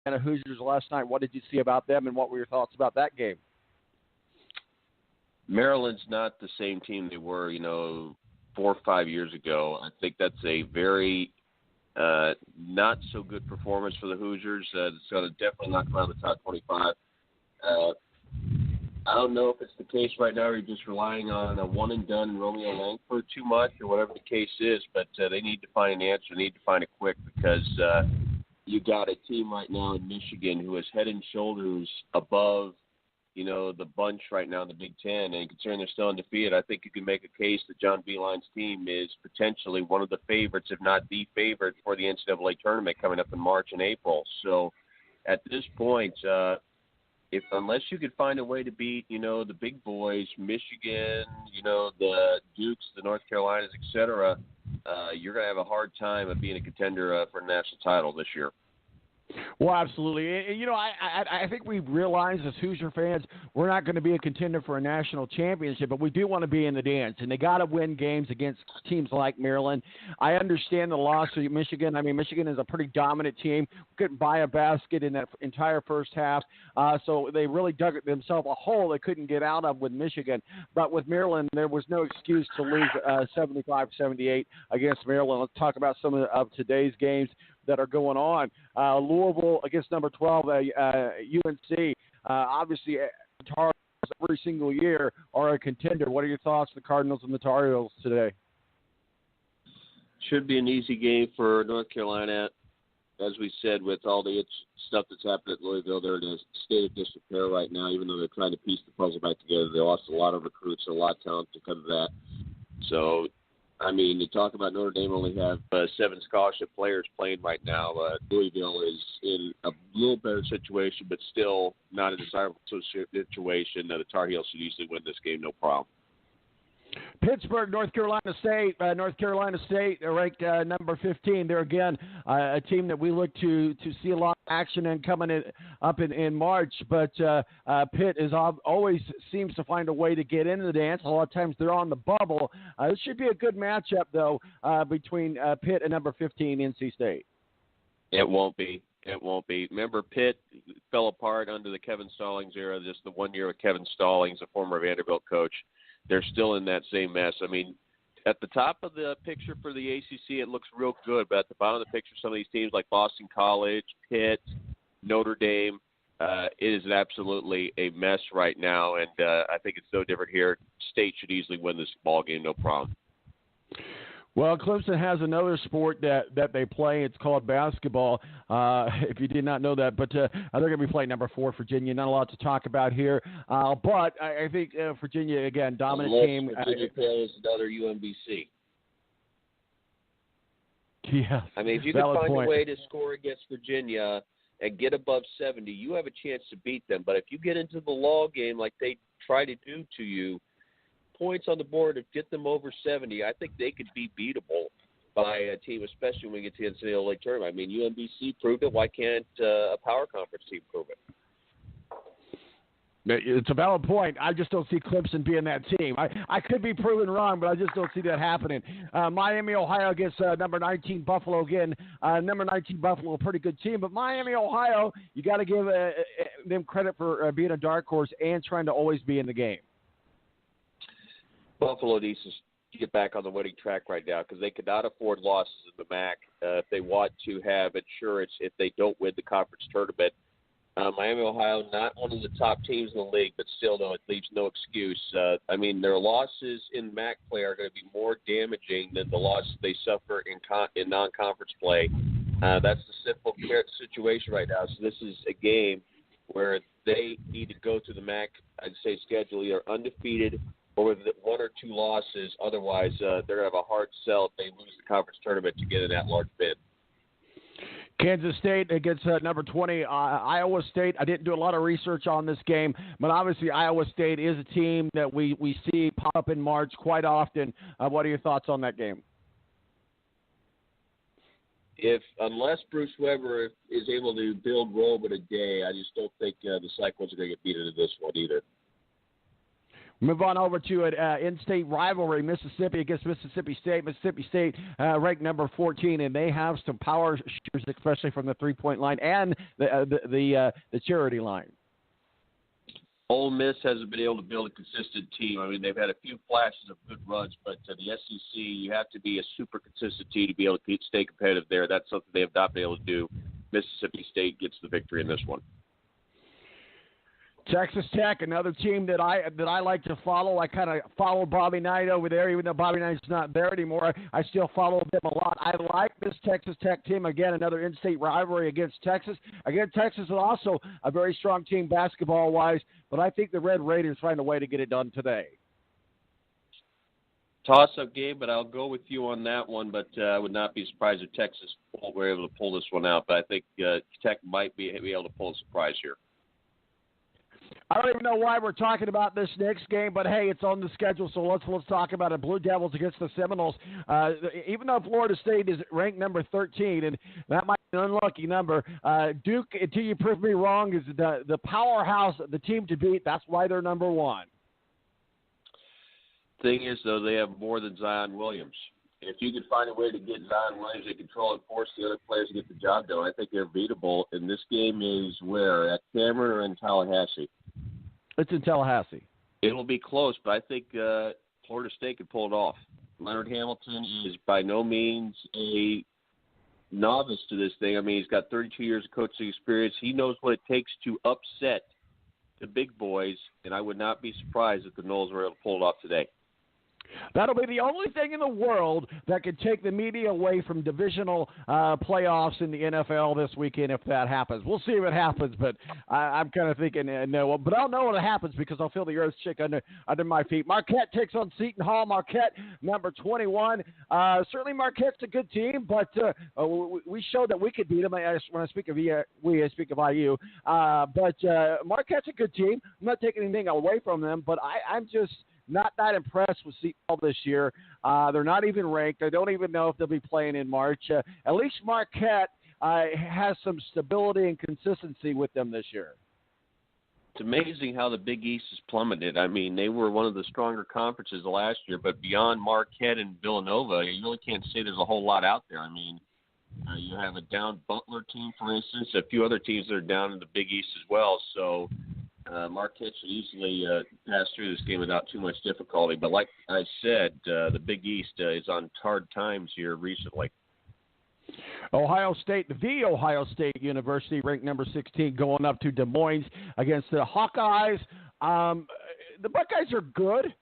Hoosiers last night. What did you see about them, and what were your thoughts about that game? Maryland's not the same team they were, 4 or 5 years ago. I think that's a very not so good performance for the Hoosiers. It's going to definitely knock them out of the top 25. I don't know if it's the case right now, or you're just relying on a one-and-done Romeo Langford too much, or whatever the case is, but they need to find an answer. They need to find it quick, because you got a team right now in Michigan who is head and shoulders above, the bunch right now in the Big Ten, and considering they're still undefeated, I think you can make a case that John Beilein's team is potentially one of the favorites, if not the favorite, for the NCAA tournament coming up in March and April. So at this point, unless you could find a way to beat, the big boys, Michigan, the Dukes, the North Carolinas, et cetera, you're going to have a hard time of being a contender for a national title this year. Well, absolutely. I think we realize as Hoosier fans, we're not going to be a contender for a national championship, but we do want to be in the dance, and they got to win games against teams like Maryland. I understand the loss to Michigan. I mean, Michigan is a pretty dominant team. Couldn't buy a basket in that entire first half, so they really dug themselves a hole they couldn't get out of with Michigan. But with Maryland, there was no excuse to lose 75-78 against Maryland. Let's talk about some of today's games that are going on. Louisville against number 12, UNC. Obviously, Tar Heels every single year are a contender. What are your thoughts on the Cardinals and the Tar Heels today? Should be an easy game for North Carolina. As we said, with all the stuff that's happened at Louisville, they're in a state of disrepair right now, even though they're trying to piece the puzzle back together. They lost a lot of recruits, a lot of talent because of that. So, I mean, you talk about Notre Dame only have 7 scholarship players playing right now. Louisville is in a little better situation, but still not a desirable situation. The Tar Heels should easily win this game, no problem. Pittsburgh, North Carolina State. North Carolina State ranked number 15. They're, again, a team that we look to see a lot of action and coming up in March. But Pitt always seems to find a way to get into the dance. A lot of times they're on the bubble. This should be a good matchup, though, between Pitt and number 15, NC State. It won't be. It won't be. Remember, Pitt fell apart under the Kevin Stallings era, just the 1 year with Kevin Stallings, a former Vanderbilt coach. They're still in that same mess. I mean, at the top of the picture for the ACC, it looks real good. But at the bottom of the picture, some of these teams like Boston College, Pitt, Notre Dame, it is absolutely a mess right now. And I think it's no different here. State should easily win this ball game, no problem. Well, Clemson has another sport that they play. It's called basketball, if you did not know that. But they're going to be playing number 4, Virginia. Not a lot to talk about here. But I think Virginia, again, dominant team. Virginia plays another UMBC. Yeah, I mean, if you can find a way to score against Virginia and get above 70, you have a chance to beat them. But if you get into the law game like they try to do to you, points on the board to get them over 70, I think they could be beatable by a team, especially when we get to the NCAA tournament. I mean, UMBC proved it. Why can't a power conference team prove it? It's a valid point. I just don't see Clemson being that team. I could be proven wrong, but I just don't see that happening. Miami, Ohio against number 19 Buffalo again. Number 19 Buffalo, a pretty good team, but Miami, Ohio, you got to give them credit for being a dark horse and trying to always be in the game. Buffalo needs to get back on the winning track right now because they cannot afford losses in the MAC if they want to have insurance if they don't win the conference tournament. Miami, Ohio, not one of the top teams in the league, but still, though, it leaves no excuse. I mean, their losses in MAC play are going to be more damaging than the losses they suffer in non-conference play. That's the simple situation right now. So this is a game where they need to go through the MAC, I'd say, schedule either undefeated or with 1 or 2 losses. Otherwise, they're going to have a hard sell if they lose the conference tournament to get an at-large bid. Kansas State against number 20, Iowa State. I didn't do a lot of research on this game, but obviously Iowa State is a team that we see pop up in March quite often. What are your thoughts on that game? Unless Bruce Weber is able to build Rome in a day, I just don't think the Cyclones are going to get beat into this one either. Move on over to an in-state rivalry, Mississippi against Mississippi State. Mississippi State ranked number 14, and they have some power shooters, especially from the three-point line and the charity line. Ole Miss hasn't been able to build a consistent team. I mean, they've had a few flashes of good runs, but the SEC, you have to be a super consistent team to be able to stay competitive there. That's something they have not been able to do. Mississippi State gets the victory in this one. Texas Tech, another team that I like to follow. I kind of follow Bobby Knight over there, even though Bobby Knight's not there anymore. I still follow them a lot. I like this Texas Tech team. Again, another in-state rivalry against Texas. Again, Texas is also a very strong team basketball-wise, but I think the Red Raiders find a way to get it done today. Toss-up game, but I'll go with you on that one, but I would not be surprised if Texas were able to pull this one out, but I think Tech might be able to pull a surprise here. I don't even know why we're talking about this next game, but hey, it's on the schedule, so let's talk about it. Blue Devils against the Seminoles. Even though Florida State is ranked number 13, and that might be an unlucky number, Duke, until you prove me wrong, is the powerhouse, the team to beat. That's why they're number one. Thing is, though, they have more than Zion Williams. If you could find a way to get Zion Williams to control and force the other players to get the job done, I think they're beatable. And this game is where? At Cameron or in Tallahassee? It's in Tallahassee. It'll be close, but I think Florida State could pull it off. Leonard Hamilton is by no means a novice to this thing. I mean, he's got 32 years of coaching experience. He knows what it takes to upset the big boys, and I would not be surprised if the Noles were able to pull it off today. That'll be the only thing in the world that could take the media away from divisional playoffs in the NFL this weekend if that happens. We'll see if it happens, but I'm kind of thinking no. But I'll know when it happens because I'll feel the earth shake under my feet. Marquette takes on Seton Hall. Marquette, number 21. Certainly Marquette's a good team, but we showed that we could beat them. When I speak of I speak of IU. But Marquette's a good team. I'm not taking anything away from them, but I'm just not that impressed with Seton Hall this year. They're not even ranked. I don't even know if they'll be playing in March. At least Marquette has some stability and consistency with them this year. It's amazing how the Big East has plummeted. I mean, they were one of the stronger conferences last year, but beyond Marquette and Villanova, you really can't say there's a whole lot out there. I mean, you have a down Butler team, for instance, a few other teams that are down in the Big East as well. So Marquette should easily pass through this game without too much difficulty. But like I said, the Big East is on hard times here recently. Ohio State University, ranked number 16, going up to Des Moines against the Hawkeyes. The Buckeyes are good.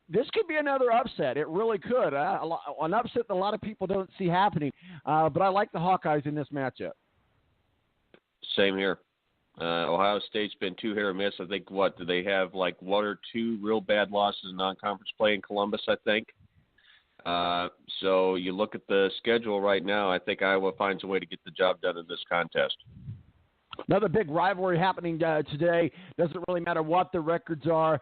This could be another upset. It really could. An upset that a lot of people don't see happening. But I like the Hawkeyes in this matchup. Same here. Ohio State's been too hit or miss. I think, do they have like one or two real bad losses in non-conference play in Columbus, I think. So you look at the schedule right now, I think Iowa finds a way to get the job done in this contest. Another big rivalry happening today. Doesn't really matter what the records are.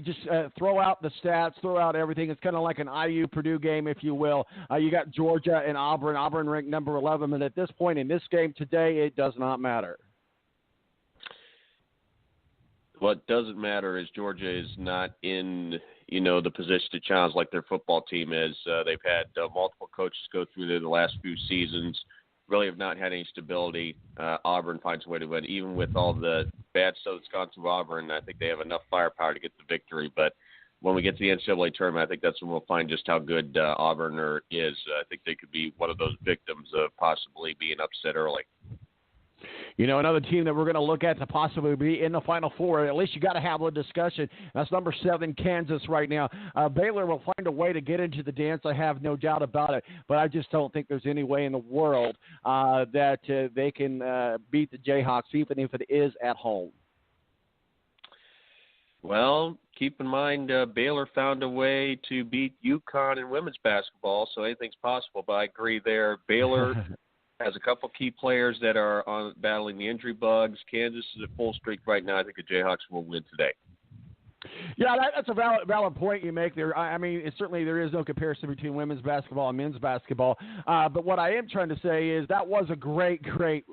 Just throw out the stats, throw out everything. It's kind of like an IU-Purdue game, if you will. You got Georgia and Auburn. Auburn ranked number 11, and at this point in this game today, it does not matter. What doesn't matter is Georgia is not in, the position to challenge like their football team is. They've had multiple coaches go through there the last few seasons, really have not had any stability. Auburn finds a way to win. Even with all the bad stuff that's gone through Auburn, I think they have enough firepower to get the victory. But when we get to the NCAA tournament, I think that's when we'll find just how good Auburn is. I think they could be one of those victims of possibly being upset early. Another team that we're going to look at to possibly be in the Final Four, at least you got to have a discussion. That's number 7, Kansas right now. Baylor will find a way to get into the dance. I have no doubt about it, but I just don't think there's any way in the world that they can beat the Jayhawks, even if it is at home. Well, keep in mind Baylor found a way to beat UConn in women's basketball, so anything's possible, but I agree there. Baylor has a couple key players that are battling the injury bugs. Kansas is at full streak right now. I think the Jayhawks will win today. Yeah, that's a valid point you make there. I mean, certainly there is no comparison between women's basketball and men's basketball. But what I am trying to say is that was a great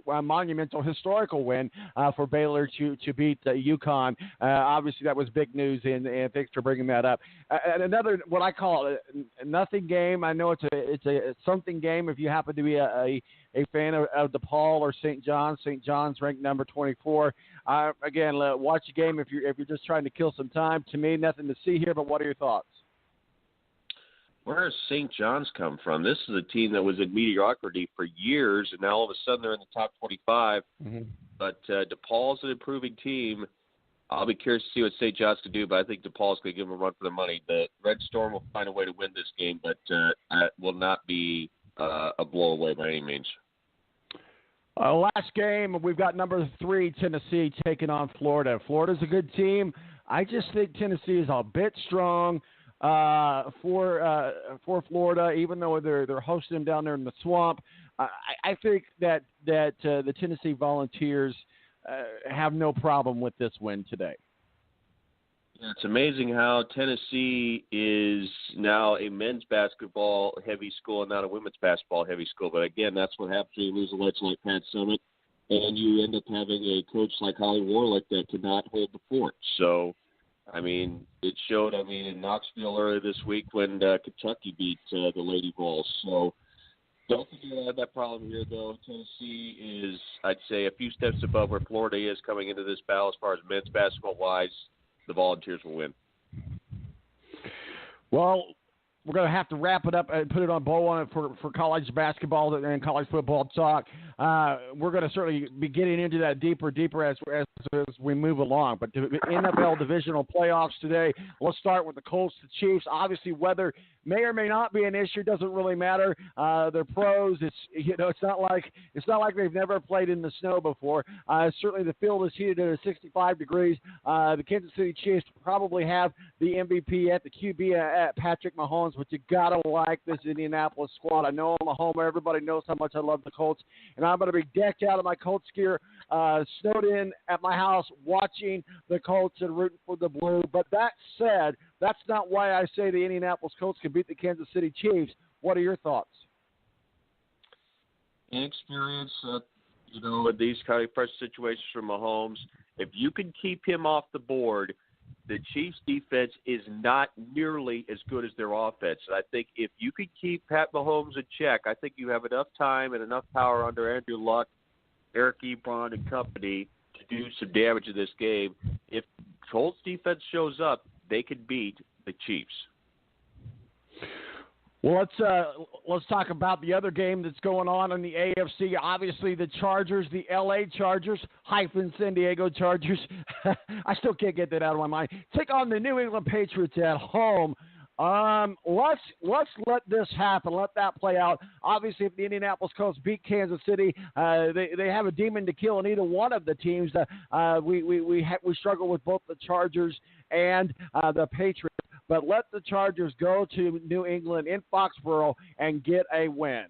monumental, historical win for Baylor to beat UConn. Obviously, that was big news, and thanks for bringing that up. And another, what I call a nothing game. I know it's a something game if you happen to be a fan of DePaul or St. John's. St. John's ranked number 24. Again, watch the game if you're just trying to kill some time. To me, nothing to see here, but what are your thoughts? Where has St. John's come from? This is a team that was in mediocrity for years, and now all of a sudden they're in the top 25. Mm-hmm. But DePaul's an improving team. I'll be curious to see what St. John's can do, but I think DePaul's going to give them a run for their money. The Red Storm will find a way to win this game, but it will not be a blow-away by any means. Last game, we've got number 3, Tennessee, taking on Florida. Florida's a good team. I just think Tennessee is a bit strong for Florida, even though they're hosting them down there in the swamp. I think that the Tennessee Volunteers have no problem with this win today. Yeah, it's amazing how Tennessee is now a men's basketball heavy school and not a women's basketball heavy school. But again, that's what happens when you lose a legend like Pat Summitt, and you end up having a coach like Holly Warlick that cannot hold the fort. So, I mean, it showed, in Knoxville earlier this week when Kentucky beat the Lady Vols. So, don't think you have that problem here, though. Tennessee is, I'd say, a few steps above where Florida is coming into this battle as far as men's basketball-wise. The Volunteers will win. Well, we're going to have to wrap it up and put it on bow on it for college basketball and college football talk. We're going to certainly be getting into that deeper as we move along. But the NFL Divisional Playoffs today, let's start with the Colts, the Cheifs. Obviously, weather may or may not be an issue. Doesn't really matter. They're pros. It's not like they've never played in the snow before. Certainly, the field is heated at 65 degrees. The Kansas City Chiefs probably have the MVP at the QB at Patrick Mahomes, but you gotta like this Indianapolis squad. I know I'm a homer. Everybody knows how much I love the Colts, and I'm going to be decked out in my Colts gear, snowed in at my house, watching the Colts and rooting for the blue. But that said, that's not why I say the Indianapolis Colts can beat the Kansas City Chiefs. What are your thoughts? Inexperience, with these kind of pressure situations for Mahomes, if you can keep him off the board, the Chiefs' defense is not nearly as good as their offense. And I think if you could keep Pat Mahomes in check, I think you have enough time and enough power under Andrew Luck, Eric Ebron, and company to do some damage in this game. If Colts' defense shows up, they could beat the Chiefs. Well, let's talk about the other game that's going on in the AFC. Obviously, the Chargers, the LA Chargers, hyphen San Diego Chargers. I still can't get that out of my mind. Take on the New England Patriots at home. Let's let this happen. Let that play out. Obviously, if the Indianapolis Colts beat Kansas City, they have a demon to kill in either one of the teams. We struggle with both the Chargers and the Patriots. But let the Chargers go to New England in Foxborough and get a win.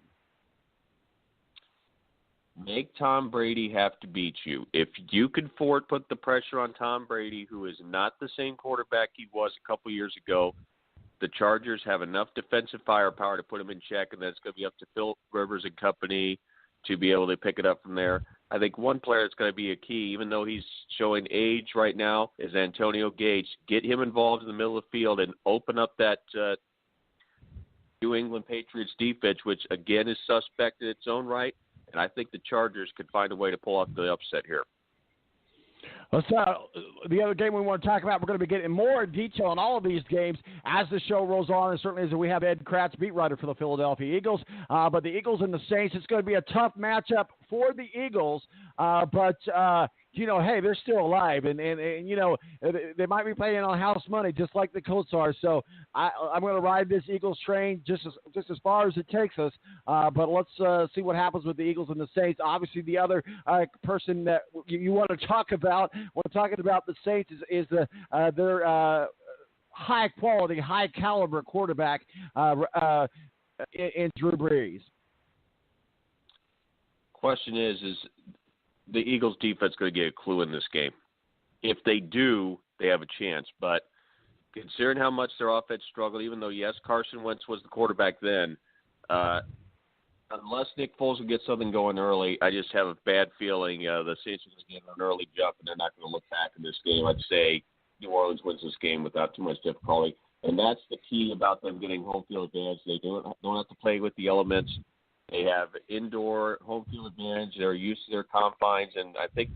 Make Tom Brady have to beat you. If you can put the pressure on Tom Brady, who is not the same quarterback he was a couple years ago, the Chargers have enough defensive firepower to put him in check, and that's going to be up to Phil Rivers and company to be able to pick it up from there. I think one player that's going to be a key, even though he's showing age right now, is Antonio Gates. Get him involved in the middle of the field and open up that New England Patriots defense, which, again, is suspect in its own right. And I think the Chargers could find a way to pull off the upset here. The other game we want to talk about, we're going to be getting more detail on all of these games as the show rolls on, and certainly as we have Ed Kratz, beat writer for the Philadelphia Eagles. But the Eagles and the Saints, it's going to be a tough matchup for the Eagles. But hey, they're still alive, and they might be playing on house money just like the Colts are. So I'm going to ride this Eagles train just as far as it takes us. But let's see what happens with the Eagles and the Saints. Obviously, the other person that you want to talk about when talking about the Saints is their high quality, high caliber quarterback in Drew Brees. Question is the Eagles defense going to get a clue in this game? If they do, they have a chance. But considering how much their offense struggled, even though, yes, Carson Wentz was the quarterback then, unless Nick Foles can get something going early, I just have a bad feeling the Saints are going to get an early jump, and they're not going to look back in this game. I'd say New Orleans wins this game without too much difficulty. And that's the key about them getting home field advantage. They don't have to play with the elements. They have indoor home field advantage. They're used to their confines, and I think